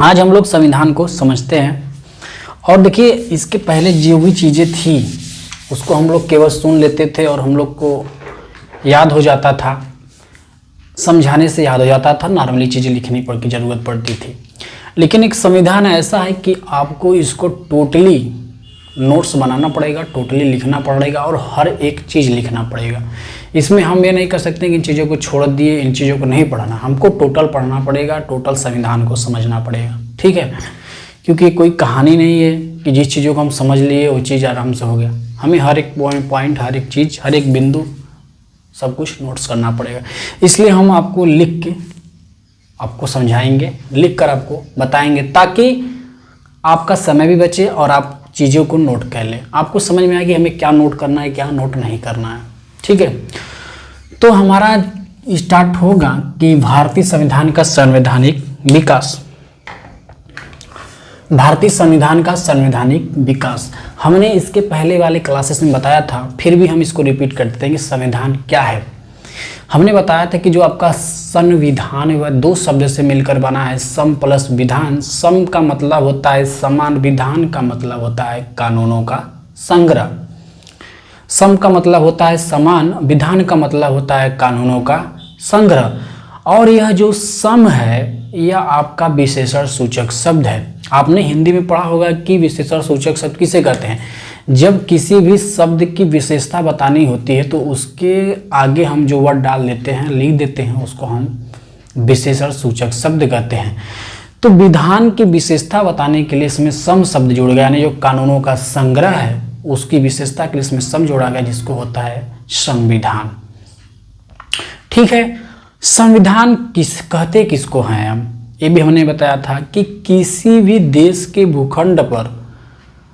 आज हम लोग संविधान को समझते हैं। और देखिए, इसके पहले जो भी चीज़ें थी उसको हम लोग केवल सुन लेते थे और हम लोग को याद हो जाता था, समझाने से याद हो जाता था, नॉर्मली चीज़ें लिखनी की ज़रूरत पड़ती थी। लेकिन एक संविधान ऐसा है कि आपको इसको टोटली नोट्स बनाना पड़ेगा, टोटली लिखना पड़ेगा और हर एक चीज़ लिखना पड़ेगा। इसमें हम ये नहीं कर सकते कि इन चीज़ों को छोड़ दिए, इन चीज़ों को नहीं पढ़ना, हमको टोटल पढ़ना पड़ेगा, टोटल संविधान को समझना पड़ेगा, ठीक है। क्योंकि कोई कहानी नहीं है कि जिस चीज़ों को हम समझ लिए वो चीज़ आराम से हो गया। हमें हर एक पॉइंट, हर एक चीज़, हर एक बिंदु सब कुछ नोट्स करना पड़ेगा। इसलिए हम आपको लिख के आपको समझाएंगे, लिख कर आपको बताएंगे, ताकि आपका समय भी बचे और आप चीज़ों को नोट कर लें, आपको समझ में आए कि हमें क्या नोट करना है, क्या नोट नहीं करना है, ठीक है। तो हमारा स्टार्ट होगा कि भारतीय संविधान का संवैधानिक विकास। भारतीय संविधान का संवैधानिक विकास हमने इसके पहले वाले क्लासेस में बताया था, फिर भी हम इसको रिपीट करते हैं कि संविधान क्या है। हमने बताया था कि जो आपका संविधान है वह दो शब्द से मिलकर बना है, सम प्लस विधान। सम का मतलब होता है समान, विधान का मतलब होता है कानूनों का संग्रह। सम का मतलब होता है समान, विधान का मतलब होता है कानूनों का संग्रह। और यह जो सम है यह आपका विशेषण सूचक शब्द है। आपने हिंदी में पढ़ा होगा कि विशेषण सूचक शब्द किसे कहते हैं। जब किसी भी शब्द की विशेषता बतानी होती है तो उसके आगे हम जो वर्ड डाल देते हैं, लिख देते हैं, उसको हम विशेषण सूचक शब्द कहते हैं। तो विधान की विशेषता बताने के लिए इसमें सम शब्द जोड़ गया, यानी जो कानूनों का संग्रह है उसकी विशेषता के लिए इसमें सम जोड़ा गया, जिसको होता है संविधान, ठीक है। संविधान कहते किसको हैं हम, ये भी हमने बताया था कि किसी भी देश के भूखंड पर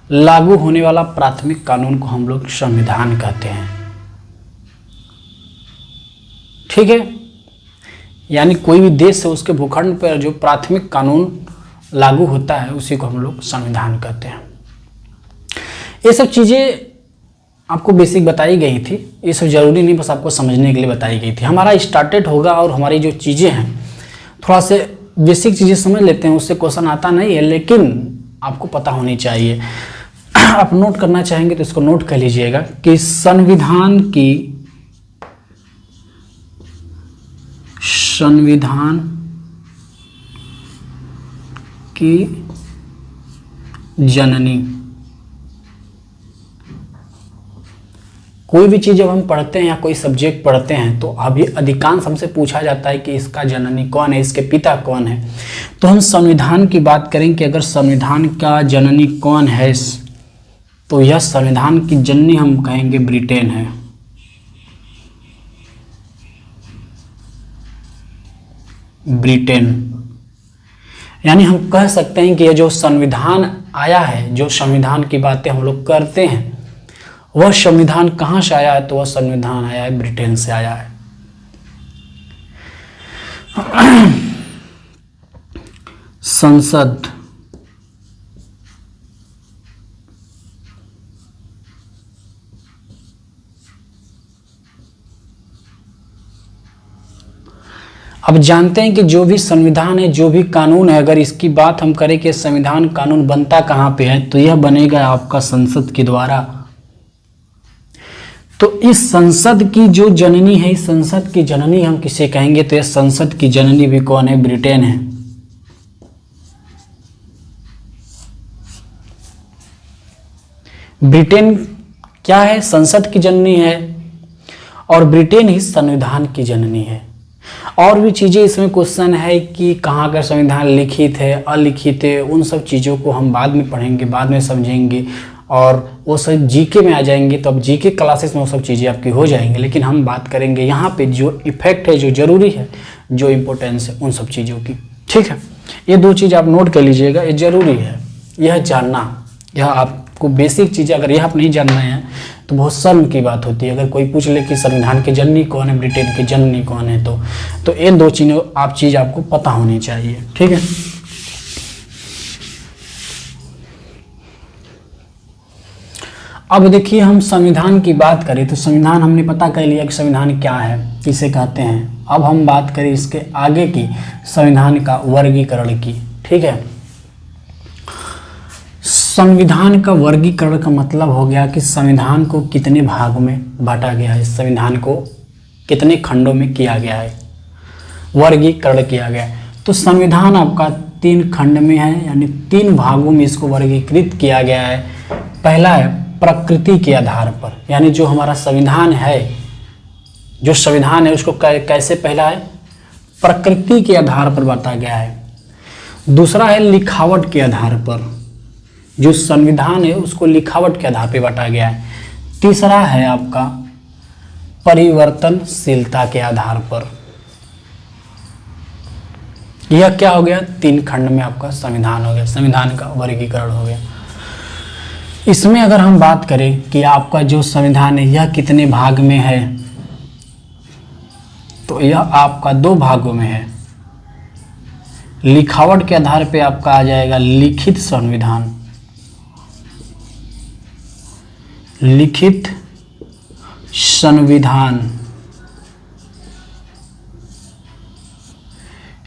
लागू होने वाला प्राथमिक कानून को हम लोग संविधान कहते हैं, ठीक है। यानी कोई भी देश है उसके भूखंड पर जो प्राथमिक कानून लागू होता है उसी को हम लोग संविधान कहते हैं। ये सब चीजें आपको बेसिक बताई गई थी, ये सब जरूरी नहीं, बस आपको समझने के लिए बताई गई थी। हमारा स्टार्टेड होगा और हमारी जो चीजें हैं थोड़ा से बेसिक चीजें समझ लेते हैं, उससे क्वेश्चन आता नहीं है लेकिन आपको पता होनी चाहिए। आप नोट करना चाहेंगे तो इसको नोट कर लीजिएगा कि संविधान की जननी। कोई भी चीज़ जब हम पढ़ते हैं या कोई सब्जेक्ट पढ़ते हैं तो अभी अधिकांश हमसे पूछा जाता है कि इसका जननी कौन है, इसके पिता कौन है। तो हम संविधान की बात करें कि अगर संविधान का जननी कौन है तो यह संविधान की जननी हम कहेंगे ब्रिटेन है। ब्रिटेन, यानी हम कह सकते हैं कि यह जो संविधान आया है, जो संविधान की बातें हम लोग करते हैं, वह संविधान कहाँ से आया है, तो वह संविधान आया है ब्रिटेन से आया है। संसद, अब जानते हैं कि जो भी संविधान है, जो भी कानून है, अगर इसकी बात हम करें कि संविधान कानून बनता कहाँ पे है, तो यह बनेगा आपका संसद के द्वारा। तो इस संसद की जो जननी है, इस संसद की जननी हम किसे कहेंगे, तो इस संसद की जननी भी कौन है, ब्रिटेन है। ब्रिटेन क्या है, संसद की जननी है और ब्रिटेन ही संविधान की जननी है। और भी चीज़ें इसमें क्वेश्चन है कि कहाँ का संविधान लिखित है, अलिखित है, उन सब चीज़ों को हम बाद में पढ़ेंगे, बाद में समझेंगे और वो सब जीके में आ जाएंगे। तो अब जीके क्लासेस में वो सब चीज़ें आपकी हो जाएंगी, लेकिन हम बात करेंगे यहाँ पे जो इफेक्ट है, जो जरूरी है, जो इम्पोर्टेंस है उन सब चीज़ों की, ठीक है। ये दो चीज़ आप नोट कर लीजिएगा, ये जरूरी है, यह जानना, यह आपको बेसिक चीज़ें अगर यह आप नहीं जानना है तो बहुत शर्म की बात होती है। अगर कोई पूछ ले कि संविधान की जननी कौन है, ब्रिटेन की जननी कौन है, तो ये दो चीज़ आपको पता होनी चाहिए, ठीक है। अब देखिए, हम संविधान की बात करें तो संविधान हमने पता कर लिया कि संविधान क्या है, किसे कहते हैं। अब हम बात करें इसके आगे की, संविधान का वर्गीकरण की। ठीक है। संविधान का वर्गीकरण का मतलब हो गया कि संविधान को कितने भाग में बांटा गया है, संविधान को कितने खंडों में किया गया है, वर्गीकरण किया गया है। तो संविधान आपका 3 खंड में है, यानी 3 भागों में इसको वर्गीकृत किया गया है। पहला है प्रकृति के आधार पर, यानी जो हमारा संविधान है, जो संविधान है उसको कैसे, पहला है प्रकृति के आधार पर बांटा गया है। दूसरा है लिखावट के आधार पर, जो संविधान है उसको लिखावट के आधार पर बांटा गया है। तीसरा है आपका परिवर्तनशीलता के आधार पर। यह क्या हो गया, 3 खंड में आपका संविधान हो गया, संविधान का वर्गीकरण हो गया। इसमें अगर हम बात करें कि आपका जो संविधान है यह कितने भाग में है, तो यह आपका 2 भागों में है। लिखावट के आधार पे आपका आ जाएगा लिखित संविधान, लिखित संविधान।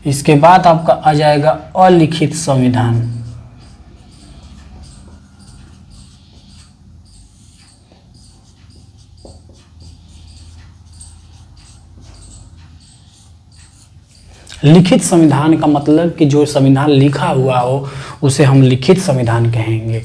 इसके बाद आपका आ जाएगा अलिखित संविधान। लिखित संविधान का मतलब कि जो संविधान लिखा हुआ हो उसे हम लिखित संविधान कहेंगे।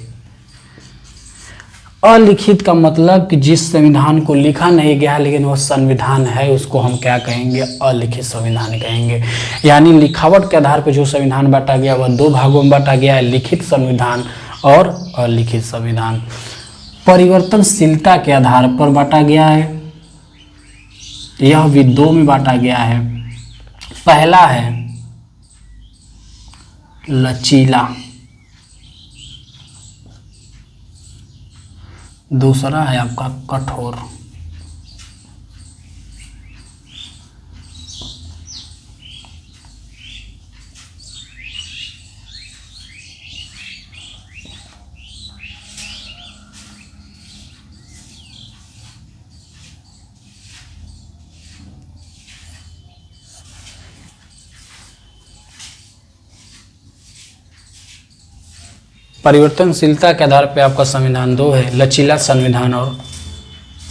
अलिखित का मतलब कि जिस संविधान को लिखा नहीं गया लेकिन वह संविधान है, उसको हम क्या कहेंगे, अलिखित संविधान कहेंगे। यानी लिखावट के आधार पर जो संविधान बांटा गया वह 2 भागों में बांटा गया है, लिखित संविधान और अलिखित संविधान। परिवर्तनशीलता के आधार पर बांटा गया है, यह भी 2 में बांटा गया है। पहला है लचीला, दूसरा है आपका कठोर। परिवर्तनशीलता के आधार पर आपका संविधान 2 है, लचीला संविधान और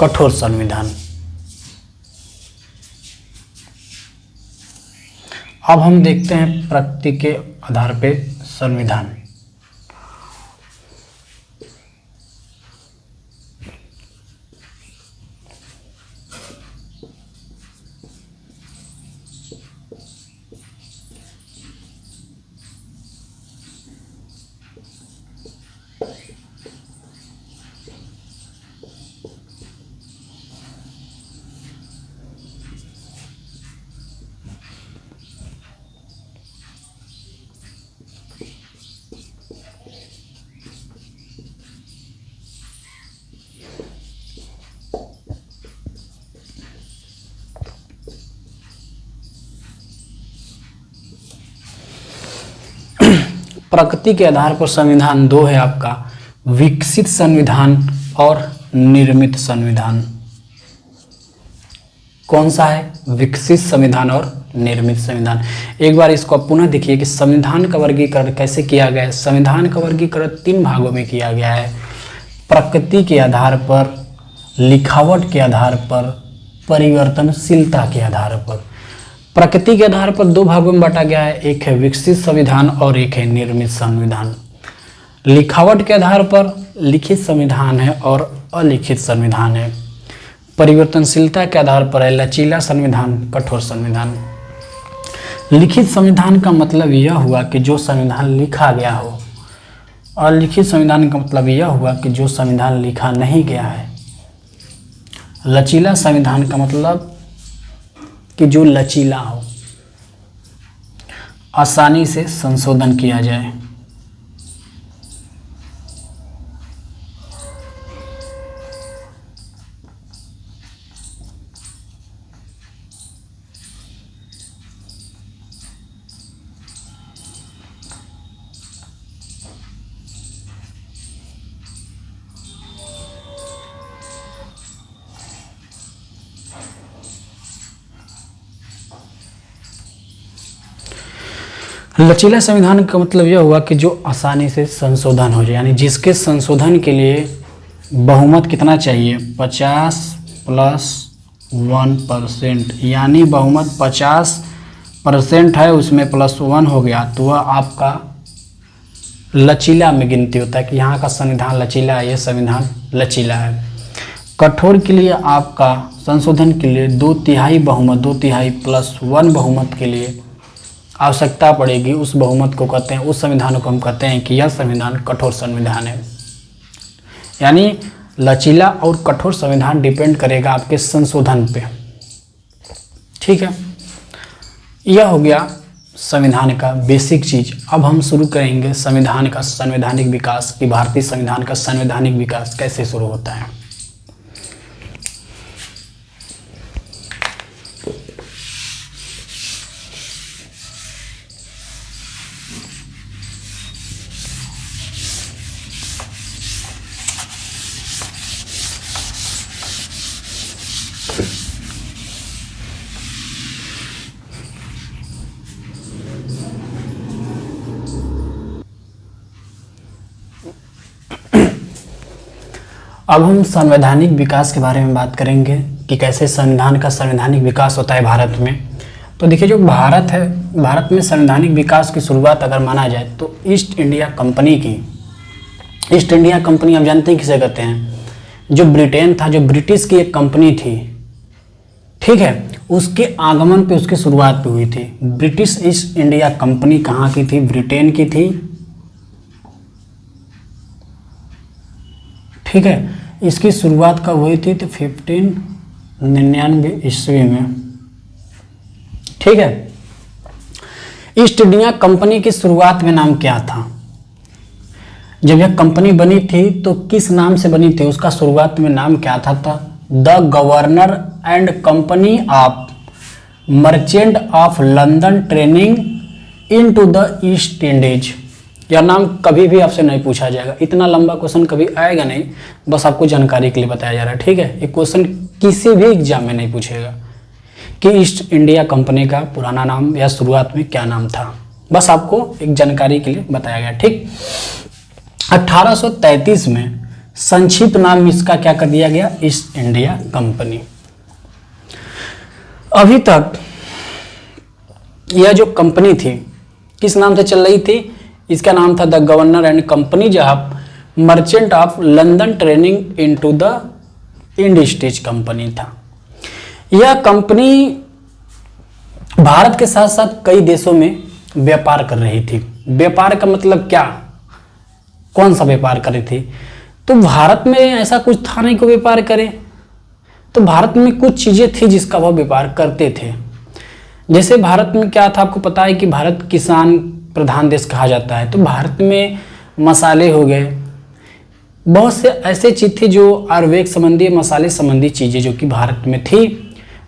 कठोर संविधान। अब हम देखते हैं प्रकृति के आधार पे संविधान। प्रकृति के आधार पर संविधान 2 है आपका, विकसित संविधान और निर्मित संविधान। कौन सा है, विकसित संविधान और निर्मित संविधान। एक बार इसको आप पुनः देखिए कि संविधान का वर्गीकरण कैसे किया गया है। संविधान का वर्गीकरण 3 भागों में किया गया है, प्रकृति के आधार पर, लिखावट के आधार पर, परिवर्तनशीलता के आधार पर। प्रकृति के आधार पर 2 भागों में बांटा गया है, एक है विकसित संविधान और एक है निर्मित संविधान। लिखावट के आधार पर लिखित संविधान है और अलिखित संविधान है। परिवर्तनशीलता के आधार पर है लचीला संविधान, कठोर संविधान। लिखित संविधान का मतलब यह हुआ कि जो संविधान लिखा गया हो, और लिखित संविधान का मतलब यह हुआ कि जो संविधान लिखा नहीं गया है। लचीला संविधान का मतलब कि जो लचीला हो, आसानी से संशोधन किया जाए। लचीला संविधान का मतलब यह हुआ कि जो आसानी से संशोधन हो जाए, यानी जिसके संशोधन के लिए बहुमत कितना चाहिए, 50+1%, यानी बहुमत 50% है, उसमें +1 हो गया तो वह आपका लचीला में गिनती होता है कि यहाँ का संविधान लचीला है, यह संविधान लचीला है। कठोर के लिए आपका संशोधन के लिए 2/3 बहुमत, 2/3 +1 बहुमत के लिए आवश्यकता पड़ेगी। उस बहुमत को कहते हैं, उस संविधान को हम कहते हैं कि यह संविधान कठोर संविधान है। यानी लचीला और कठोर संविधान डिपेंड करेगा आपके संशोधन पे। ठीक है, यह हो गया संविधान का बेसिक चीज। अब हम शुरू करेंगे संविधान का संवैधानिक विकास कि भारतीय संविधान का संवैधानिक विकास कैसे शुरू होता है। अब हम संवैधानिक विकास के बारे में बात करेंगे कि कैसे संविधान का संवैधानिक विकास होता है भारत में। तो देखिए, जो भारत है, भारत में संवैधानिक विकास की शुरुआत अगर माना जाए तो ईस्ट इंडिया कंपनी की, ईस्ट इंडिया कंपनी आप जानते हैं किसे कहते हैं, जो ब्रिटेन था, जो ब्रिटिश की एक कंपनी थी, ठीक है, उसके आगमन पे उसकी शुरुआत पे हुई थी। ब्रिटिश ईस्ट इंडिया कंपनी कहाँ की थी, ब्रिटेन की थी। ठीक है, इसकी शुरुआत कब हुई थी, तो 1599 ईस्वी में। ठीक है, ईस्ट इंडिया कंपनी की शुरुआत में नाम क्या था, जब यह कंपनी बनी थी तो किस नाम से बनी थी, उसका शुरुआत में नाम क्या था, the governor and company of merchant of London training into the east Indies. यह नाम कभी भी आपसे नहीं पूछा जाएगा, इतना लंबा क्वेश्चन कभी आएगा नहीं, बस आपको जानकारी के लिए बताया जा रहा है। ठीक है, ये क्वेश्चन किसी भी एग्जाम में नहीं पूछेगा कि ईस्ट इंडिया कंपनी का पुराना नाम या शुरुआत में क्या नाम था, बस आपको एक जानकारी के लिए बताया गया। ठीक, 1833 में संक्षिप्त नाम इसका क्या कर दिया गया, ईस्ट इंडिया कंपनी। अभी तक यह जो कंपनी थी किस नाम से चल रही थी, इसका नाम था द गवर्नर एंड कंपनी, जहाँ merchant of London training into the industries company था। यह कंपनी भारत के साथ साथ कई देशों में व्यापार कर रही थी। व्यापार का मतलब क्या, कौन सा व्यापार कर रही थी, तो भारत में ऐसा कुछ था नहीं कि व्यापार करे, तो भारत में कुछ चीजें थी जिसका वह व्यापार करते थे। जैसे भारत में क्या था, आपको पता है कि भारत किसान प्रधान देश कहा जाता है, तो भारत में मसाले हो गए, बहुत से ऐसे चीज थे जो आयुर्वेद संबंधी, मसाले संबंधी चीजें जो कि भारत में थी,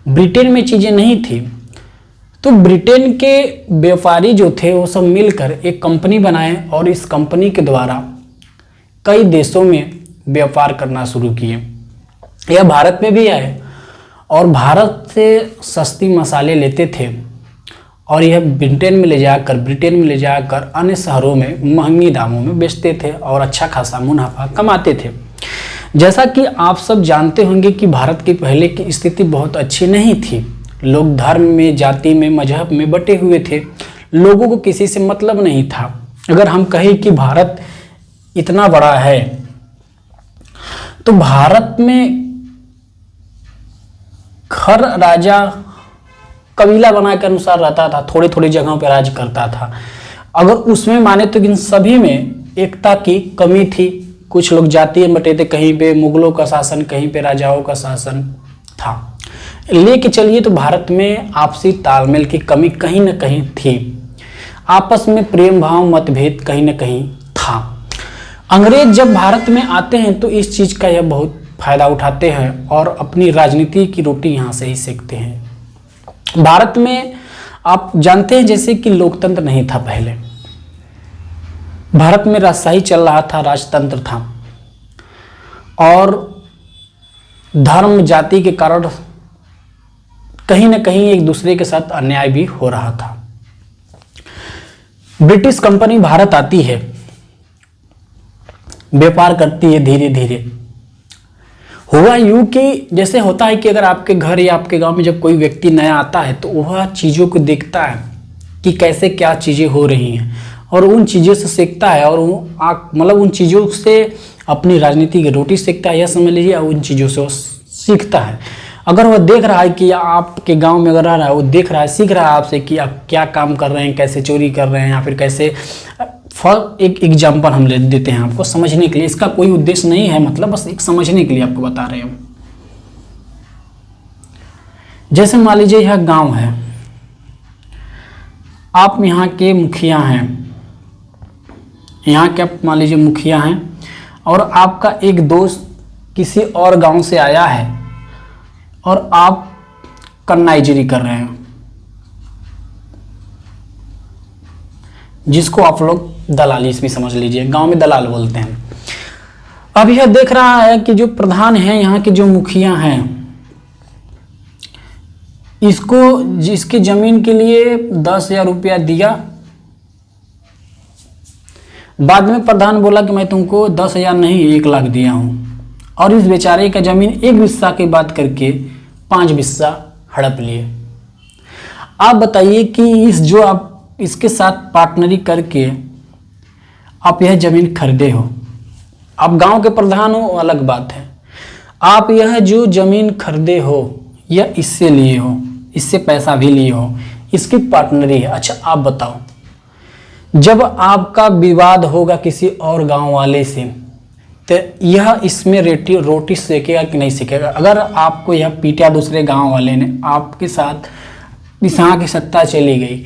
ब्रिटेन में चीजें नहीं थी। तो ब्रिटेन के व्यापारी जो थे वो सब मिलकर एक कंपनी बनाए और इस कंपनी के द्वारा कई देशों में व्यापार करना शुरू किए। यह भारत में भी आए और भारत से सस्ती मसाले लेते थे और यह ब्रिटेन में ले जाकर अन्य शहरों में महंगी दामों में बेचते थे और अच्छा खासा मुनाफा कमाते थे। जैसा कि आप सब जानते होंगे कि भारत की पहले की स्थिति बहुत अच्छी नहीं थी, लोग धर्म में, जाति में, मजहब में बटे हुए थे, लोगों को किसी से मतलब नहीं था। अगर हम कहें कि भारत इतना बड़ा है तो भारत में हर राजा कबीला बना के अनुसार रहता था, थोड़ी थोड़ी जगहों पर राज करता था। अगर उसमें माने तो इन सभी में एकता की कमी थी, कुछ लोग जातीय बटे थे, कहीं पे मुगलों का शासन, कहीं पे राजाओं का शासन था। लेके चलिए तो भारत में आपसी तालमेल की कमी कहीं न कहीं थी, आपस में प्रेम भाव मतभेद कहीं न कहीं था। अंग्रेज जब भारत में आते हैं तो इस चीज का यह बहुत फायदा उठाते हैं और अपनी राजनीति की रोटी यहाँ से ही सेकते हैं। भारत में आप जानते हैं जैसे कि लोकतंत्र नहीं था पहले, भारत में राजशाही चल रहा था, राजतंत्र था और धर्म जाति के कारण कहीं न कहीं एक दूसरे के साथ अन्याय भी हो रहा था। ब्रिटिश कंपनी भारत आती है, व्यापार करती है धीरे धीरे। हुआ यूं कि जैसे होता है कि अगर आपके घर या आपके गांव में जब कोई व्यक्ति नया आता है तो वह चीज़ों को देखता है कि कैसे क्या चीज़ें हो रही हैं और उन चीज़ों से सीखता है और मतलब उन चीज़ों से अपनी राजनीति की रोटी सीखता है, यह समझ लीजिए, उन चीज़ों से वो सीखता है। अगर वह देख रहा है कि आपके गांव में अगर रह रहा है, वो देख रहा है, सीख रहा है आपसे कि आप क्या काम कर रहे हैं, कैसे चोरी कर रहे हैं या फिर कैसे। फॉर एक एग्जाम्पल हम ले देते हैं आपको समझने के लिए, इसका कोई उद्देश्य नहीं है, मतलब बस एक समझने के लिए आपको बता रहे हैं। जैसे मान लीजिए यह गांव है, आप यहाँ के मुखिया हैं, यहाँ के आप मान लीजिए मुखिया हैं और आपका एक दोस्त किसी और गांव से आया है और आप कन्नाइजरी कर रहे हैं, जिसको आप लोग दलाली इसमें समझ लीजिए, गांव में दलाल बोलते हैं। अब यह देख रहा है कि जो प्रधान हैं, यहाँ के जो मुखिया हैं, इसको जिसकी जमीन के लिए 10,000 रुपया दिया, बाद में प्रधान बोला कि मैं तुमको 10,000 नहीं 1 लाख दिया हूं, और इस बेचारे का जमीन 1 बिस्सा की बात करके 5 बिस्सा हड़प लिए। आप बताइए कि इस जो आप इसके साथ पार्टनरी करके आप यह जमीन खरीदे हो, आप गांव के प्रधान हो अलग बात है, आप यह जो जमीन खरीदे हो या इससे लिए हो, इससे पैसा भी लिए हो, इसकी पार्टनरी है। अच्छा आप बताओ, जब आपका विवाद होगा किसी और गांव वाले से तो यह इसमें रोटी सेकेगा कि नहीं सेकेगा? अगर आपको यह पीटा दूसरे गांव वाले ने, आपके साथ इस यहाँ की सत्ता चली गई,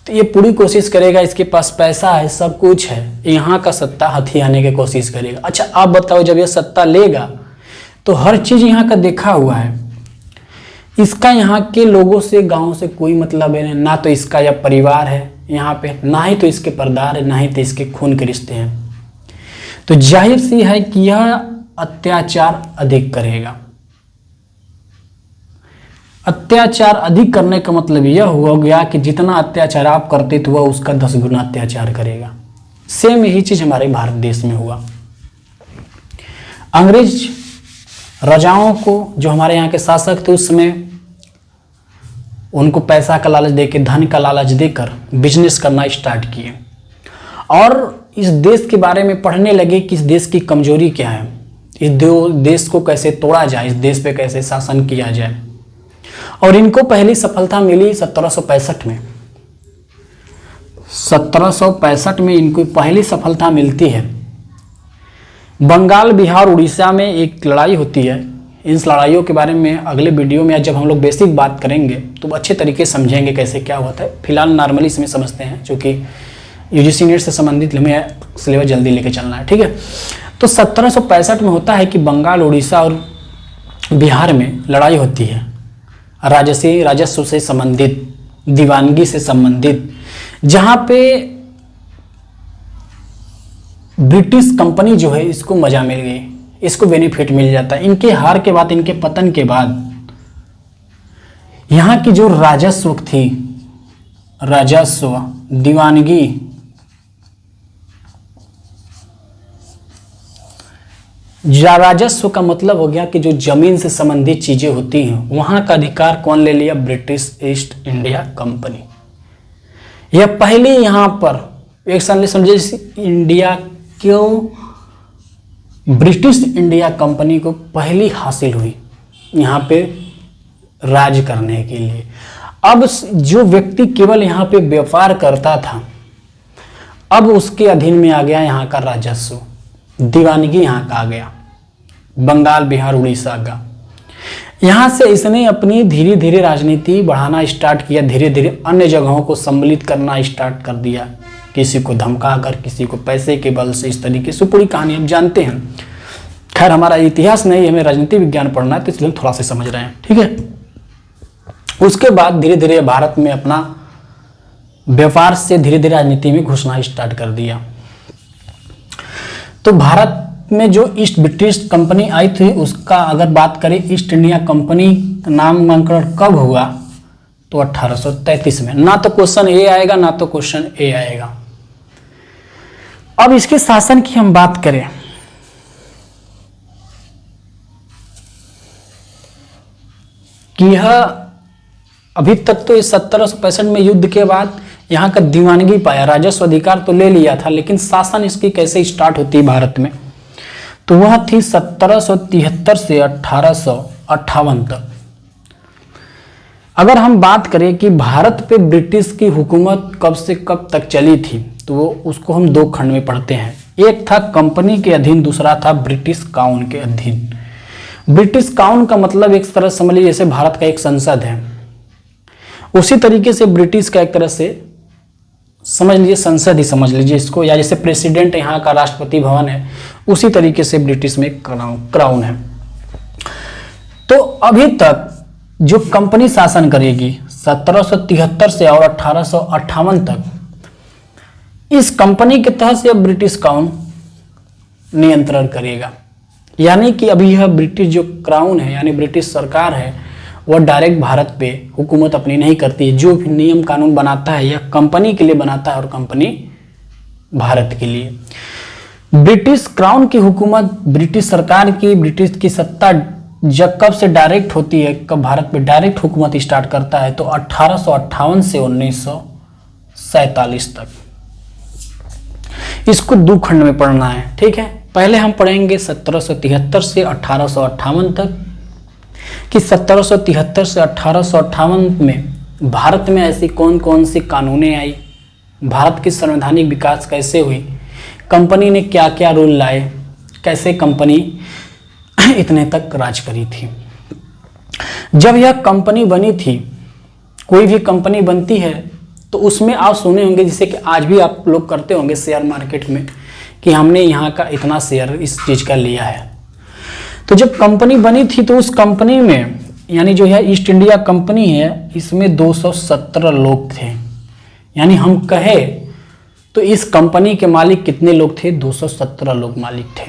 तो ये पूरी कोशिश करेगा, इसके पास पैसा है, सब कुछ है, यहाँ का सत्ता हथियाने की कोशिश करेगा। अच्छा आप बताओ, जब यह सत्ता लेगा तो हर चीज़ यहाँ का देखा हुआ है, इसका यहाँ के लोगों से, गांव से कोई मतलब है ना, तो इसका यह परिवार है यहाँ पे, ना ही तो इसके पर्दार है, ना ही तो इसके खून के रिश्ते हैं, तो जाहिर सी है कि यह अत्याचार अधिक करेगा। अत्याचार अधिक करने का मतलब यह हो गया कि जितना अत्याचार आप करते तो वह उसका 10 गुना अत्याचार करेगा। सेम यही चीज हमारे भारत देश में हुआ। अंग्रेज राजाओं को, जो हमारे यहाँ के शासक थे उस समय, उनको पैसा का लालच देकर, धन का लालच देकर बिजनेस करना स्टार्ट किए और इस देश के बारे में पढ़ने लगे कि इस देश की कमजोरी क्या है, इस देश को कैसे तोड़ा जाए, इस देश पे कैसे शासन किया जाए। और इनको पहली सफलता मिली 1765 में। 1765 में इनको पहली सफलता मिलती है। बंगाल, बिहार, उड़ीसा में एक लड़ाई होती है। इस लड़ाइयों के बारे में अगले वीडियो में जब हम लोग बेसिक बात करेंगे तो अच्छे तरीके से समझेंगे कैसे क्या होता है। फिलहाल नॉर्मली इसमें समझते हैं, क्योंकि यूजीसी नेट से संबंधित हमें सिलेबस जल्दी लेके चलना है, ठीक है। तो 1765 में होता है कि बंगाल, उड़ीसा और बिहार में लड़ाई होती है, राजस्व से संबंधित, दीवानगी से संबंधित, जहां पे ब्रिटिश कंपनी जो है इसको मजा मिल गई, इसको बेनिफिट मिल जाता है। इनके हार के बाद, इनके पतन के बाद यहाँ की जो राजस्व थी, राजस्व, दीवानगी, राजस्व का मतलब हो गया कि जो जमीन से संबंधित चीजें होती हैं वहां का अधिकार कौन ले लिया? British east India company. यह पहले यहां पर एक समझे इंडिया क्यों, ब्रिटिश इंडिया कंपनी को पहली हासिल हुई यहाँ पे राज करने के लिए। अब जो व्यक्ति केवल यहाँ पे व्यापार करता था, अब उसके अधीन में आ गया यहाँ का राजस्व, दीवानगी यहाँ का आ गया, बंगाल, बिहार, उड़ीसा का। यहाँ से इसने अपनी धीरे धीरे राजनीति बढ़ाना स्टार्ट किया, धीरे धीरे अन्य जगहों को सम्मिलित करना स्टार्ट कर दिया, किसी को धमका कर, किसी को पैसे के बल से, इस तरीके से पूरी कहानी हम जानते हैं। खैर हमारा इतिहास नहीं, हमें राजनीति विज्ञान पढ़ना है, तो इसलिए थोड़ा सा समझ रहे हैं, ठीक है। उसके बाद धीरे धीरे भारत में अपना व्यापार से धीरे धीरे राजनीति में घुसना स्टार्ट कर दिया। तो भारत में जो ईस्ट ब्रिटिश कंपनी आई थी, उसका अगर बात करें, ईस्ट इंडिया कंपनी नामकरण कब हुआ? तो 1833 में। ना तो क्वेश्चन ए आएगा, ना तो क्वेश्चन ए आएगा, अब इसके शासन की हम बात करें कि यह अभी तक तो इस 1765 में युद्ध के बाद यहाँ का दीवानगी पाया, राजस्व अधिकार तो ले लिया था, लेकिन शासन इसकी कैसे स्टार्ट होती है भारत में, तो वह थी 1773 से 1858 तक। अगर हम बात करें कि भारत पे ब्रिटिश की हुकूमत कब से कब तक चली थी, तो उसको हम दो खंड में पढ़ते हैं। एक था कंपनी के अधीन, दूसरा था ब्रिटिश काउन के अधीन। ब्रिटिश काउन का मतलब एक तरह समझ लीजिए जैसे भारत का एक संसद है, उसी तरीके से ब्रिटिश का एक तरह से समझ लीजिए संसद ही समझ लीजिए इसको, या जैसे प्रेसिडेंट यहाँ का राष्ट्रपति भवन है, उसी तरीके से ब्रिटिश में क्राउन है। तो अभी तक जो कंपनी शासन करेगी 1773 से और 1858 तक, इस कंपनी के तहत से ब्रिटिश काउन नियंत्रण करेगा। यानी कि अभी यह ब्रिटिश जो क्राउन है यानी ब्रिटिश सरकार है, वह डायरेक्ट भारत पे हुकूमत अपनी नहीं करती है। जो भी नियम कानून बनाता है यह कंपनी के लिए बनाता है और कंपनी भारत के लिए। ब्रिटिश क्राउन की हुकूमत, ब्रिटिश सरकार की, ब्रिटिश की सत्ता जब कब से डायरेक्ट होती है, कब भारत पे डायरेक्ट हुकूमत स्टार्ट करता है, तो 1858 से 1947 तक। इसको दो खंड में पढ़ना है, ठीक है। पहले हम पढ़ेंगे 1773 से 1858 तक कि 1773 से 1858 में भारत में ऐसी कौन कौन सी कानूनें आई, भारत की संवैधानिक विकास कैसे हुई, कंपनी ने क्या क्या रूल लाए, कैसे कंपनी इतने तक राज करी थी। जब यह कंपनी बनी थी, कोई भी कंपनी बनती है तो उसमें आप सुने होंगे, जैसे कि आज भी आप लोग करते होंगे शेयर मार्केट में, कि हमने यहाँ का इतना शेयर इस चीज़ का लिया है। तो जब कंपनी बनी थी तो उस कंपनी में, यानी जो है ईस्ट इंडिया कंपनी है, इसमें 217 लोग थे। यानी हम कहे तो इस कंपनी के मालिक कितने लोग थे? 217 लोग मालिक थे।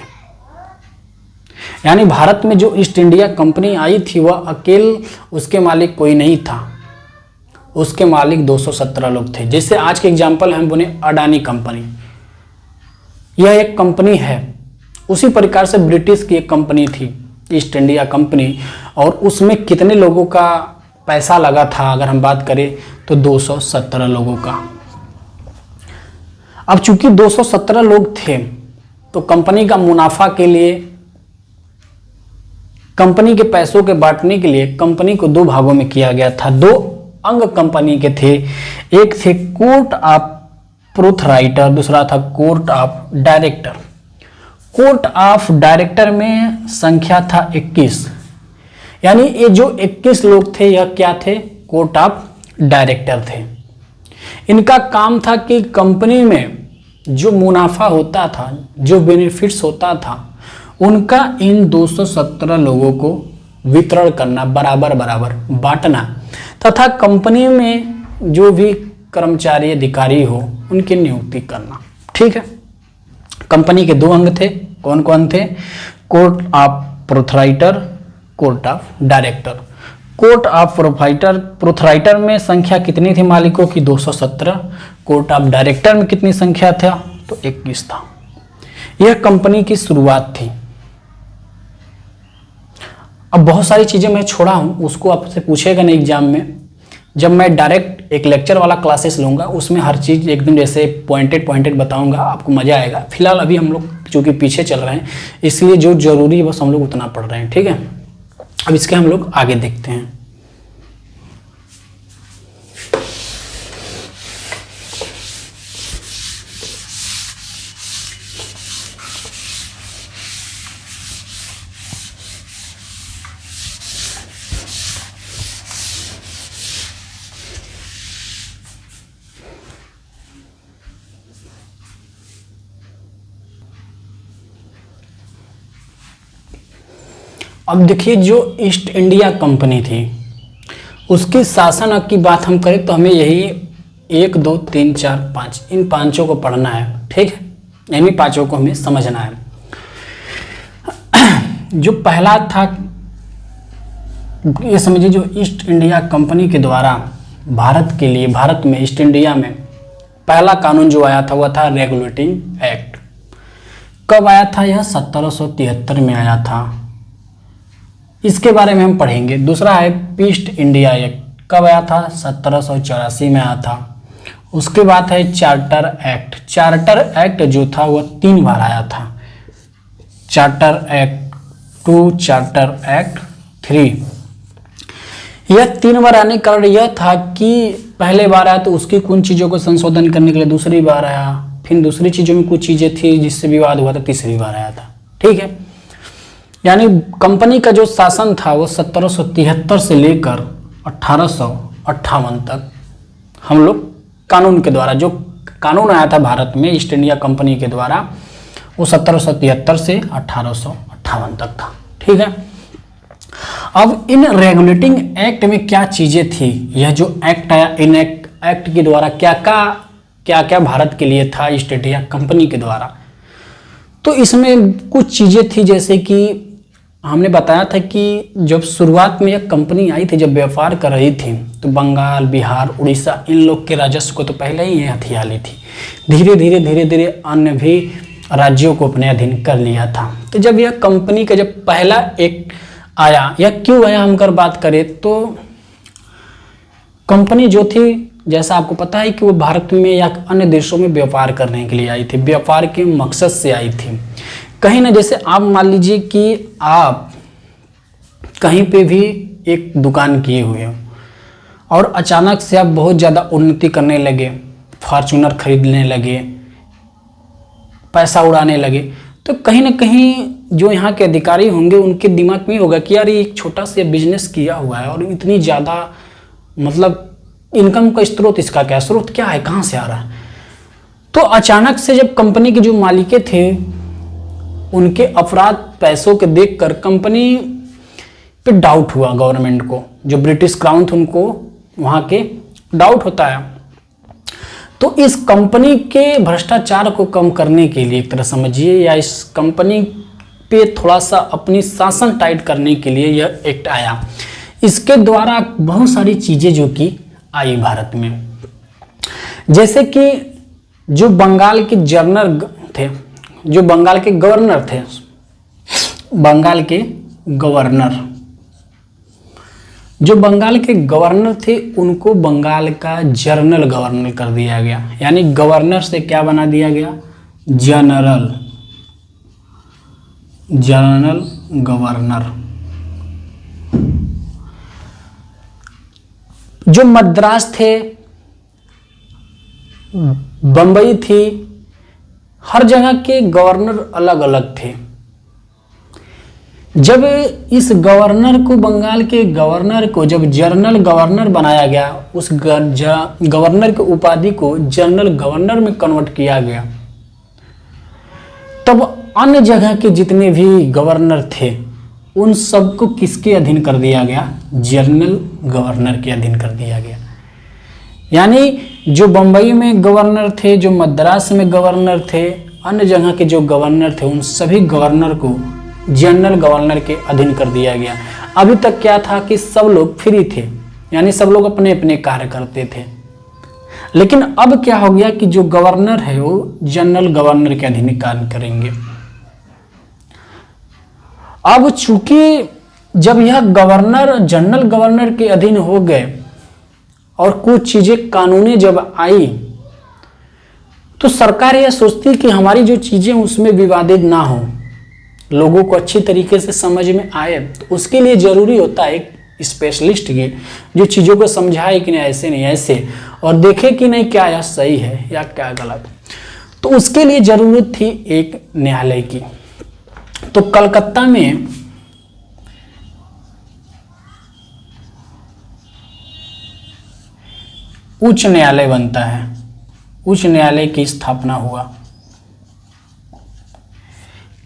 यानी भारत में जो ईस्ट इंडिया कंपनी आई थी वह अकेले उसके मालिक कोई नहीं था, उसके मालिक 217 लोग थे। जैसे आज के एग्जाम्पल हम बोले अडानी कंपनी, यह एक कंपनी है। उसी प्रकार से ब्रिटिश की एक कंपनी थी ईस्ट इंडिया कंपनी, और उसमें कितने लोगों का पैसा लगा था अगर हम बात करें तो 217 लोगों का। अब चूंकि 217 लोग थे तो कंपनी का मुनाफा के लिए, कंपनी के पैसों के बांटने के लिए कंपनी को दो भागों में किया गया था। दो अंग कंपनी के थे, एक थे कोर्ट ऑफ प्रोथराइटर, दूसरा था court of director. Court of director में संख्या था 21, यानी ये जो 21 लोग थे यह क्या थे? कोर्ट ऑफ डायरेक्टर थे। इनका काम था कि कंपनी में जो मुनाफा होता था, जो बेनिफिट्स होता था, उनका इन 217 लोगों को वितरण करना, बराबर बराबर बांटना, तथा कंपनी में जो भी कर्मचारी अधिकारी हो उनकी नियुक्ति करना। ठीक है। कंपनी के दो अंग थे, कौन कौन थे? Court of proprietor, court of director. Court of proprietor में संख्या कितनी थी मालिकों की? 217। कोर्ट ऑफ डायरेक्टर में कितनी संख्या था? तो 21 था। यह कंपनी की शुरुआत थी। अब बहुत सारी चीजें मैं छोड़ा हूं, उसको आपसे पूछेगा नहीं एग्जाम में। जब मैं डायरेक्ट एक लेक्चर वाला क्लासेस लूंगा उसमें हर चीज़ एकदम जैसे पॉइंटेड बताऊंगा, आपको मजा आएगा। फिलहाल अभी हम लोग चूंकि पीछे चल रहे हैं इसलिए जो जरूरी है बस हम लोग उतना पढ़ रहे हैं। ठीक है। अब इसके हम लोग आगे देखते हैं। अब देखिए, जो ईस्ट इंडिया कंपनी थी उसकी शासन की बात हम करें तो हमें यही 1 2 3 4 5 इन पांचों को पढ़ना है। ठीक है। इन पांचों को हमें समझना है। जो पहला था, ये समझिए, जो ईस्ट इंडिया कंपनी के द्वारा भारत में ईस्ट इंडिया में पहला कानून जो आया था वह था रेगुलेटिंग एक्ट। कब आया था? यह 1773 में आया था। इसके बारे में हम पढ़ेंगे। दूसरा है ईस्ट इंडिया एक्ट, कब आया था? 1784 में आया था। उसके बाद है चार्टर एक्ट। चार्टर एक्ट जो था वह 3 बार आया था। Charter act 2, charter act 3। यह 3 बार आने का कारण यह था कि पहले बार आया तो उसकी कुछ चीज़ों को संशोधन करने के लिए दूसरी बार आया, फिर दूसरी चीज़ों में कुछ चीज़ें थी जिससे विवाद हुआ था, तीसरी बार आया था। ठीक है, यानी कंपनी का जो शासन था वो 1773 से लेकर 1858 तक हम लोग कानून के द्वारा, जो कानून आया था भारत में ईस्ट इंडिया कंपनी के द्वारा, वो 1773 से 1858 तक था। ठीक है, अब इन रेगुलेटिंग एक्ट में क्या चीज़ें थी? यह जो एक्ट आया, इन एक्ट के द्वारा क्या क्या भारत के लिए था ईस्ट इंडिया कंपनी के द्वारा? तो इसमें कुछ चीज़ें थी, जैसे कि हमने बताया था कि जब शुरुआत में यह कंपनी आई थी, जब व्यापार कर रही थी, तो बंगाल, बिहार, उड़ीसा इन लोग के राजस्व को तो पहले ही ये हथिया ली थी। धीरे धीरे अन्य भी राज्यों को अपने अधीन कर लिया था। तो जब यह कंपनी का जब पहला एक्ट आया, यह क्यों आया हम अगर बात करें तो कंपनी जो थी, जैसा आपको पता है कि वो भारत में या अन्य देशों में व्यापार करने के लिए आई थी, व्यापार के मकसद से आई थी। कहीं ना, जैसे आप मान लीजिए कि आप कहीं पे भी एक दुकान किए हुए हो और अचानक से आप बहुत ज़्यादा उन्नति करने लगे, फॉर्च्यूनर खरीदने लगे, पैसा उड़ाने लगे, तो कहीं ना कहीं जो यहाँ के अधिकारी होंगे उनके दिमाग में होगा कि यार ये एक छोटा सा बिजनेस किया हुआ है और इतनी ज़्यादा मतलब इनकम का स्रोत इसका क्या, स्रोत क्या है, कहाँ से आ रहा है? तो अचानक से जब कंपनी के जो मालिके थे उनके अपराध पैसों के देखकर कंपनी पे डाउट हुआ गवर्नमेंट को, जो ब्रिटिश क्राउन थे उनको वहाँ के डाउट होता है। तो इस कंपनी के भ्रष्टाचार को कम करने के लिए एक तरह समझिए, या इस कंपनी पे थोड़ा सा अपनी शासन टाइट करने के लिए यह एक्ट आया। इसके द्वारा बहुत सारी चीज़ें जो कि आई भारत में, जैसे कि जो बंगाल के जनरल थे, जो बंगाल के गवर्नर थे, बंगाल के गवर्नर, जो बंगाल के गवर्नर थे उनको बंगाल का जनरल गवर्नर कर दिया गया। यानी गवर्नर से क्या बना दिया गया? General, general governor. जो मद्रास थे, बंबई थी, हर जगह के गवर्नर अलग अलग थे। जब इस गवर्नर को, बंगाल के गवर्नर को जब जनरल गवर्नर बनाया गया, उस गवर्नर की उपाधि को जनरल गवर्नर में कन्वर्ट किया गया, तब अन्य जगह के जितने भी गवर्नर थे उन सबको किसके अधीन कर दिया गया? जनरल गवर्नर के अधीन कर दिया गया। यानी जो बंबई में गवर्नर थे, जो मद्रास में गवर्नर थे, अन्य जगह के जो गवर्नर थे, उन सभी गवर्नर को जनरल गवर्नर के अधीन कर दिया गया। अभी तक क्या था कि सब लोग फ्री थे, यानी सब लोग अपने अपने कार्य करते थे। लेकिन अब क्या हो गया कि जो गवर्नर है वो जनरल गवर्नर के अधीन कार्य करेंगे। अब चूंकि जब यह गवर्नर जनरल गवर्नर के अधीन हो गए और कुछ चीजें कानूनी जब आई, तो सरकार यह सोचती कि हमारी जो चीजें उसमें विवादित ना हो, लोगों को अच्छी तरीके से समझ में आए। तो उसके लिए जरूरी होता है एक स्पेशलिस्ट की, जो चीज़ों को समझाए कि नहीं ऐसे नहीं ऐसे, और देखे कि नहीं क्या यह सही है या क्या गलत। तो उसके लिए जरूरत थी एक न्यायालय की। तो कलकत्ता में उच्च न्यायालय बनता है, उच्च न्यायालय की स्थापना हुआ।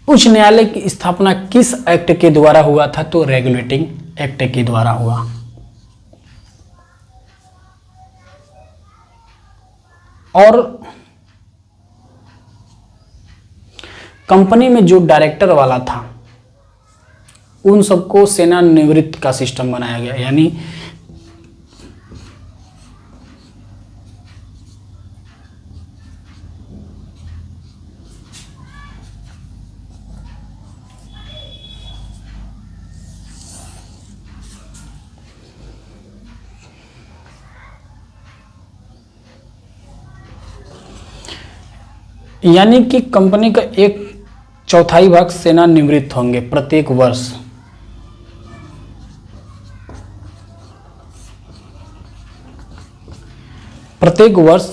उच्च न्यायालय की स्थापना किस एक्ट के द्वारा हुआ था? तो रेगुलेटिंग एक्ट के द्वारा हुआ। और कंपनी में जो डायरेक्टर वाला था उन सबको सेवानिवृत्त का सिस्टम बनाया गया। यानी यानी कि कंपनी का 1/4 भाग सेवानिवृत्त होंगे प्रत्येक वर्ष। प्रत्येक वर्ष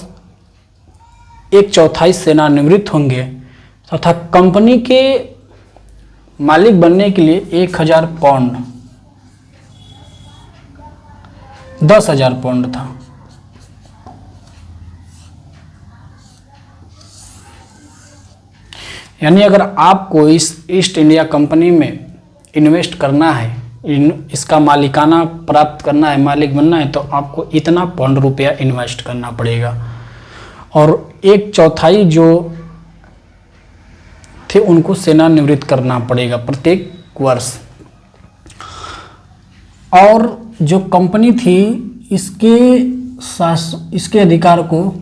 1/4 सेवानिवृत्त होंगे तथा कंपनी के मालिक बनने के लिए 1000 पाउंड 10,000 पाउंड था। यानी अगर आपको इस ईस्ट इंडिया कंपनी में इन्वेस्ट करना है, इसका मालिकाना प्राप्त करना है, मालिक बनना है, तो आपको इतना पाउंड रुपया इन्वेस्ट करना पड़ेगा। और 1/4 जो थे उनको सेवानिवृत्त करना पड़ेगा प्रत्येक वर्ष। और जो कंपनी थी इसके अधिकार को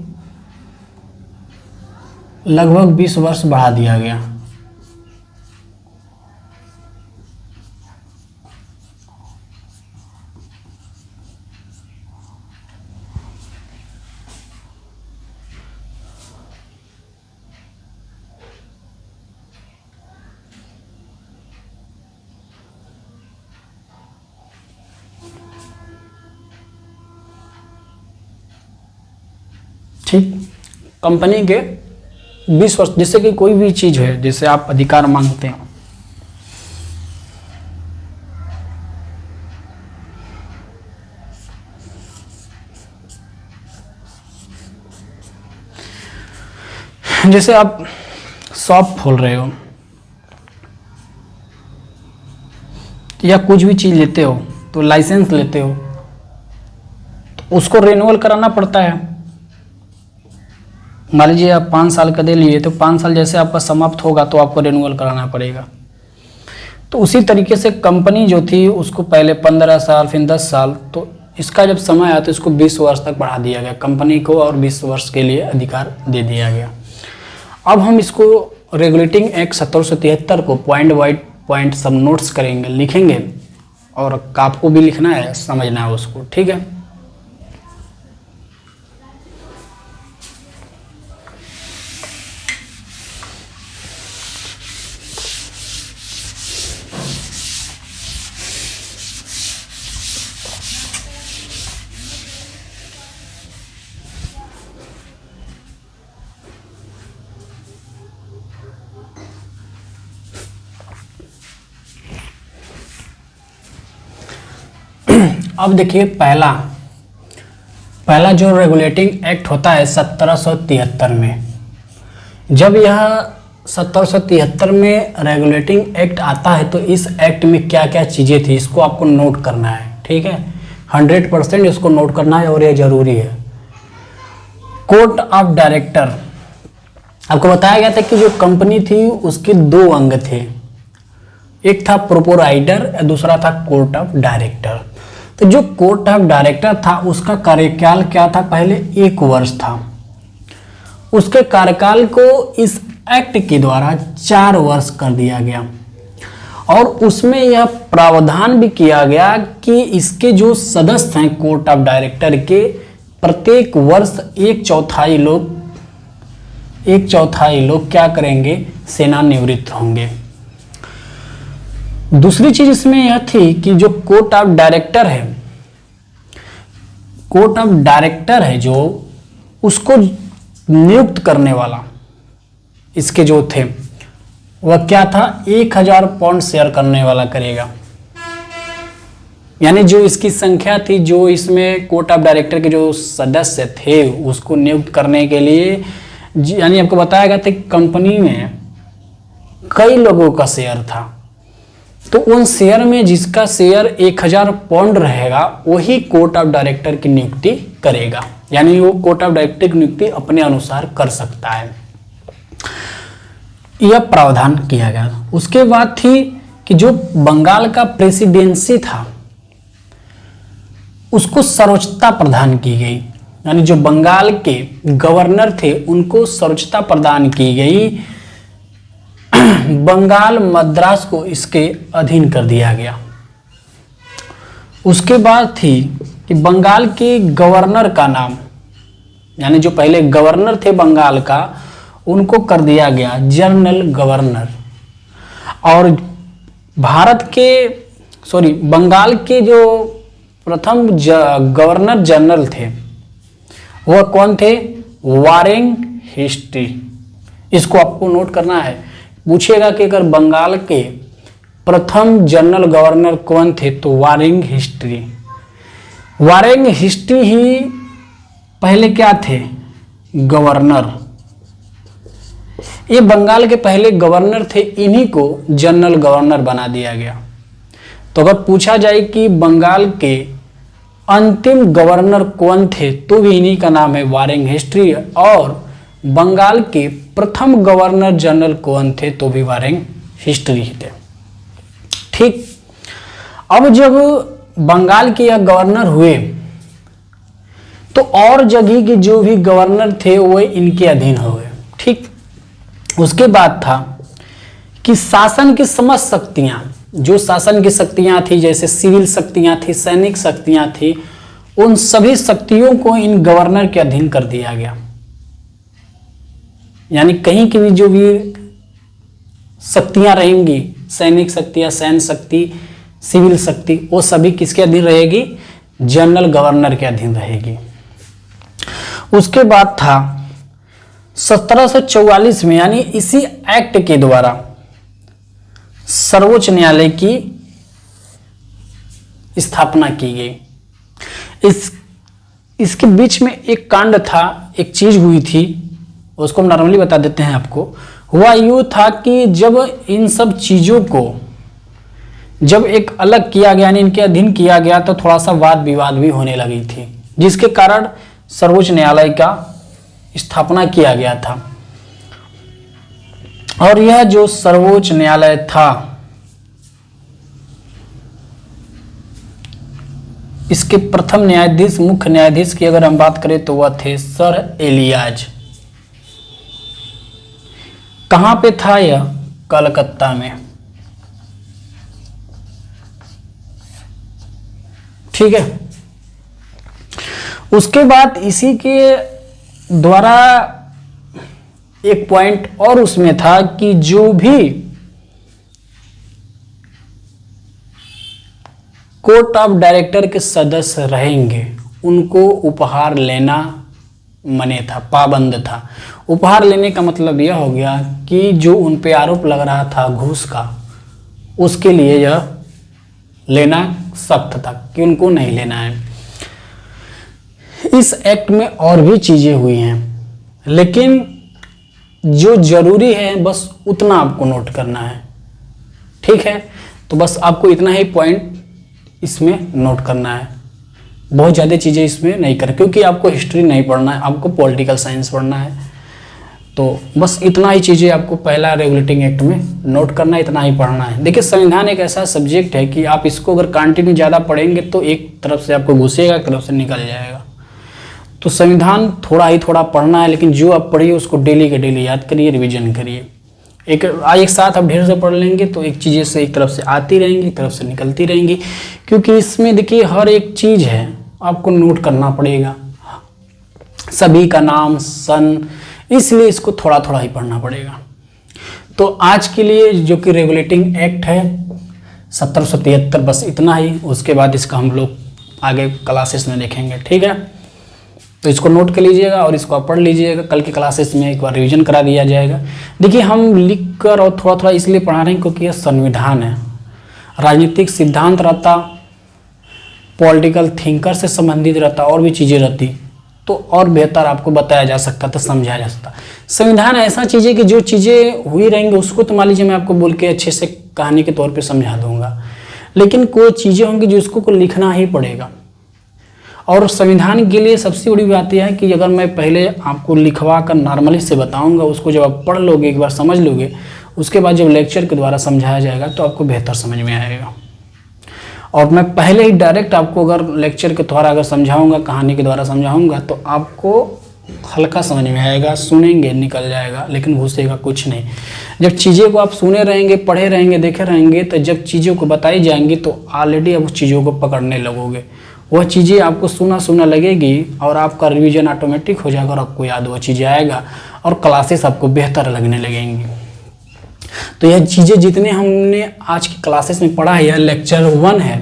लगभग 20 वर्ष बढ़ा दिया गया। ठीक, कंपनी के 20 वर्ष, जिससे कि कोई भी चीज है जिसे आप अधिकार मांगते हैं, जैसे आप शॉप खोल रहे हो या कुछ भी चीज लेते हो तो लाइसेंस लेते हो तो उसको रिन्यूअल कराना पड़ता है। मान लीजिए आप 5 साल का दे लिए तो 5 साल जैसे आपका समाप्त होगा तो आपको रिन्यूअल कराना पड़ेगा। तो उसी तरीके से कंपनी जो थी उसको पहले 15 साल फिर 10 साल, तो इसका जब समय आया तो इसको 20 वर्ष तक बढ़ा दिया गया कंपनी को, और 20 वर्ष के लिए अधिकार दे दिया गया। अब हम इसको रेगुलेटिंग एक्ट 1773 को पॉइंट बाई पॉइंट सब नोट्स करेंगे, लिखेंगे, और आपको भी लिखना है, समझना है उसको, ठीक है। अब देखिए पहला जो रेगुलेटिंग एक्ट होता है 1773 में। जब यह 1773 में रेगुलेटिंग एक्ट आता है तो इस एक्ट में क्या क्या चीज़ें थी इसको आपको नोट करना है, ठीक है। 100% इसको नोट करना है और यह जरूरी है। कोर्ट ऑफ डायरेक्टर, आपको बताया गया था कि जो कंपनी थी उसके 2 अंग थे, एक था प्रोपोराइटर, दूसरा था कोर्ट ऑफ डायरेक्टर। तो जो कोर्ट ऑफ डायरेक्टर था उसका कार्यकाल क्या था, पहले 1 वर्ष था। उसके कार्यकाल को इस एक्ट के द्वारा 4 वर्ष कर दिया गया, और उसमें यह प्रावधान भी किया गया कि इसके जो सदस्य हैं कोर्ट ऑफ डायरेक्टर के, प्रत्येक वर्ष 1/4 लोग क्या करेंगे, सेवानिवृत्त होंगे। दूसरी चीज इसमें यह थी कि जो कोर्ट ऑफ डायरेक्टर है जो उसको नियुक्त करने वाला, इसके जो थे वह क्या था, 1000 पाउंड शेयर करने वाला करेगा। यानी जो इसकी संख्या थी, जो इसमें कोर्ट ऑफ डायरेक्टर के जो सदस्य थे उसको नियुक्त करने के लिए, यानी आपको बताया गया था कि कंपनी में कई लोगों का शेयर था, तो उन शेयर में जिसका शेयर 1000 पाउंड रहेगा वही कोर्ट ऑफ डायरेक्टर की नियुक्ति करेगा। यानी वो कोर्ट ऑफ डायरेक्टर की नियुक्ति अपने अनुसार कर सकता है, यह प्रावधान किया गया। उसके बाद थी कि जो बंगाल का प्रेसिडेंसी था उसको सर्वोच्चता प्रदान की गई, यानी जो बंगाल के गवर्नर थे उनको सर्वोच्चता प्रदान की गई। बंगाल मद्रास को इसके अधीन कर दिया गया। उसके बाद थी कि बंगाल के गवर्नर का नाम, यानी जो पहले गवर्नर थे बंगाल का, उनको कर दिया गया जनरल गवर्नर। और भारत के बंगाल के जो प्रथम गवर्नर जनरल थे वह कौन थे? वारेंग हिस्ट्री। इसको आपको नोट करना है। पूछेगा कि अगर बंगाल के प्रथम जनरल गवर्नर कौन थे तो वारेंग हिस्ट्री। वारेंग हिस्ट्री ही पहले क्या थे? गवर्नर। ये बंगाल के पहले गवर्नर थे, इन्हीं को जनरल गवर्नर बना दिया गया। तो अगर पूछा जाए कि बंगाल के अंतिम गवर्नर कौन थे तो भी इन्हीं का नाम है वारेंग हिस्ट्री। और बंगाल के प्रथम गवर्नर जनरल कौन थे तो भी वारेंग हिस्ट्री ही थे। ठीक, अब जब बंगाल के यह गवर्नर हुए तो और जगह के जो भी गवर्नर थे वो इनके अधीन हुए। ठीक, उसके बाद था कि शासन की समस्त शक्तियां, जो शासन की शक्तियां थी, जैसे सिविल शक्तियां थी, सैनिक शक्तियां थी, उन सभी शक्तियों को इन गवर्नर के अधीन कर दिया गया। यानी कहीं की भी जो भी शक्तियां रहेंगी, सैनिक शक्तियां, सैन्य शक्ति, सिविल शक्ति, वो सभी किसके अधीन रहेगी? जनरल गवर्नर के अधीन रहेगी। उसके बाद था 1744 में, यानी इसी एक्ट के द्वारा सर्वोच्च न्यायालय की स्थापना की गई। इसके बीच में एक कांड था, एक चीज हुई थी, उसको हम नॉर्मली बता देते हैं आपको। हुआ यूँ था कि जब इन सब चीजों को जब एक अलग किया गया, यानी इनके अधीन किया गया, तो थोड़ा सा वाद विवाद भी होने लगी थी, जिसके कारण सर्वोच्च न्यायालय का स्थापना किया गया था। और यह जो सर्वोच्च न्यायालय था, इसके प्रथम न्यायाधीश, मुख्य न्यायाधीश की अगर हम बात करें तो वह थे सर एलियाज। कहां पे था यह? कलकत्ता में। ठीक है, उसके बाद इसी के द्वारा एक पॉइंट और उसमें था कि जो भी कोर्ट ऑफ डायरेक्टर के सदस्य रहेंगे उनको उपहार लेना मने था, पाबंद था। उपहार लेने का मतलब यह हो गया कि जो उन पे आरोप लग रहा था घूस का, उसके लिए यह लेना सख्त था कि उनको नहीं लेना है। इस एक्ट में और भी चीजें हुई हैं, लेकिन जो जरूरी है बस उतना आपको नोट करना है। ठीक है, तो बस आपको इतना ही पॉइंट इसमें नोट करना है, बहुत ज़्यादा चीज़ें इसमें नहीं कर, क्योंकि आपको हिस्ट्री नहीं पढ़ना है, आपको पॉलिटिकल साइंस पढ़ना है। तो बस इतना ही चीज़ें आपको पहला रेगुलेटिंग एक्ट में नोट करना है, इतना ही पढ़ना है। देखिए, संविधान एक ऐसा सब्जेक्ट है कि आप इसको अगर कंटिन्यू ज़्यादा पढ़ेंगे तो एक तरफ से आपको घुसेगा, एक तरफ से निकल जाएगा। तो संविधान थोड़ा ही थोड़ा पढ़ना है, लेकिन जो आप पढ़िए उसको डेली के डेली याद करिए, रिविजन करिए। एक साथ आप ढेर से पढ़ लेंगे तो एक चीज़ें से एक तरफ से आती रहेंगी, एक तरफ से निकलती रहेंगी, क्योंकि इसमें देखिए हर एक चीज़ है आपको नोट करना पड़ेगा, सभी का नाम, सन, इसलिए इसको थोड़ा थोड़ा ही पढ़ना पड़ेगा। तो आज के लिए जो कि रेगुलेटिंग एक्ट है 1773, बस इतना ही। उसके बाद इसका हम लोग आगे क्लासेस में देखेंगे। ठीक है, तो इसको नोट कर लीजिएगा और इसको आप पढ़ लीजिएगा। कल के क्लासेस में एक बार रिवीजन करा दिया जाएगा। देखिए, हम लिख कर और थोड़ा थोड़ा इसलिए पढ़ा रहे हैं क्योंकि यह संविधान है, राजनीतिक सिद्धांत रहता, पॉलिटिकल थिंकर से संबंधित रहता, और भी चीज़ें रहती तो और बेहतर आपको बताया जा सकता था, समझाया जा सकता। संविधान ऐसा चीज़ है कि जो चीज़ें हुई रहेंगी उसको तो मान लीजिए मैं आपको बोल के अच्छे से कहानी के तौर पे समझा दूंगा, लेकिन कोई चीज़ें होंगी जिसको को लिखना ही पड़ेगा। और संविधान के लिए सबसे बड़ी बात यह है कि अगर मैं पहले आपको लिखवा कर नॉर्मली से बताऊंगा, उसको जब आप पढ़ लोगे, एक बार समझ लोगे, उसके बाद जब लेक्चर के द्वारा समझाया जाएगा तो आपको बेहतर समझ में आएगा। और मैं पहले ही डायरेक्ट आपको अगर लेक्चर के द्वारा अगर समझाऊंगा, कहानी के द्वारा समझाऊंगा, तो आपको हल्का समझ में आएगा, सुनेंगे निकल जाएगा, लेकिन घुसेगा कुछ नहीं। जब चीज़ें को आप सुने रहेंगे, पढ़े रहेंगे, देखे रहेंगे, तो जब चीज़ों को बताई जाएंगी तो ऑलरेडी आप उस चीज़ों को पकड़ने लगोगे, वह चीज़ें आपको सुना सुना लगेगी और आपका रिवीजन ऑटोमेटिक हो जाएगा और आपको याद वो चीज़ें आएगा और क्लासेस आपको बेहतर लगने लगेंगी। तो यह चीज़ें जितने हमने आज की क्लासेस में पढ़ा है, यह लेक्चर 1 है।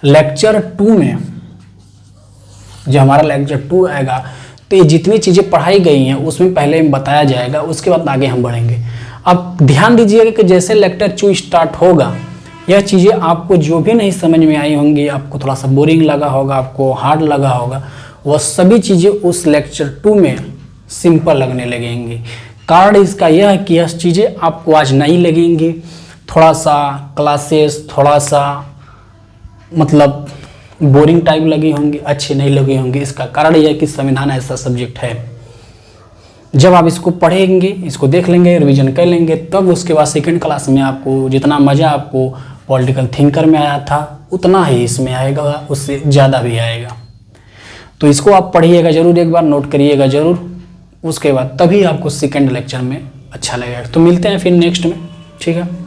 लेक्चर 2 में जो हमारा लेक्चर 2 आएगा तो ये जितनी चीज़ें पढ़ाई गई हैं उसमें पहले बताया जाएगा, उसके बाद आगे हम बढ़ेंगे। अब ध्यान दीजिएगा कि जैसे लेक्चर 2 स्टार्ट होगा, यह चीज़ें आपको जो भी नहीं समझ में आई होंगी, आपको थोड़ा सा बोरिंग लगा होगा, आपको हार्ड लगा होगा, वह सभी चीज़ें उस लेक्चर 2 में सिंपल लगने लगेंगी। कारण इसका यह है कि यह चीज़ें आपको आज नहीं लगेंगी, थोड़ा सा क्लासेस थोड़ा सा मतलब बोरिंग टाइप लगी होंगी, अच्छी नहीं लगी होंगी। इसका कारण यह है कि संविधान ऐसा सब्जेक्ट है, जब आप इसको पढ़ेंगे, इसको देख लेंगे, रिवीजन कर लेंगे, तब उसके बाद सेकंड क्लास में आपको जितना मज़ा आपको पॉलिटिकल थिंकर में आया था उतना ही इसमें आएगा, उससे ज़्यादा भी आएगा। तो इसको आप पढ़िएगा ज़रूर, एक बार नोट करिएगा ज़रूर, उसके बाद तभी आपको सेकंड लेक्चर में अच्छा लगेगा। तो मिलते हैं फिर नेक्स्ट में, ठीक है।